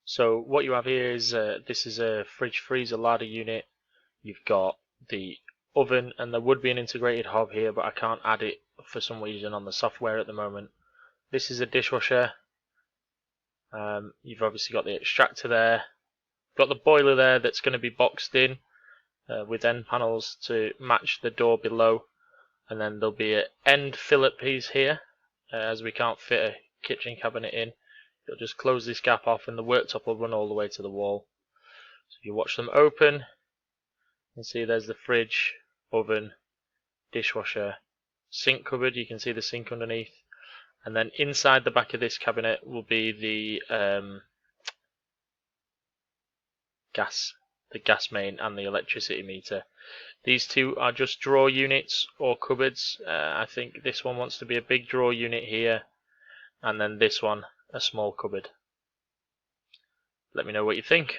So what you have here is this is a fridge freezer ladder unit. You've got the oven, and there would be an integrated hob here, but I can't add it for some reason on the software at the moment. This is a dishwasher. You've obviously got the extractor there. Got the boiler there that's going to be boxed in with end panels to match the door below, and then there'll be an end fillet piece here as we can't fit a kitchen cabinet in. You'll just close this gap off and the worktop will run all the way to the wall. So if you watch them open, you can see there's the fridge, oven, dishwasher, sink cupboard. You can see the sink underneath, and then inside the back of this cabinet will be the gas main and the electricity meter. These two are just drawer units or cupboards. I think this one wants to be a big drawer unit here, and then this one a small cupboard. Let me know what you think.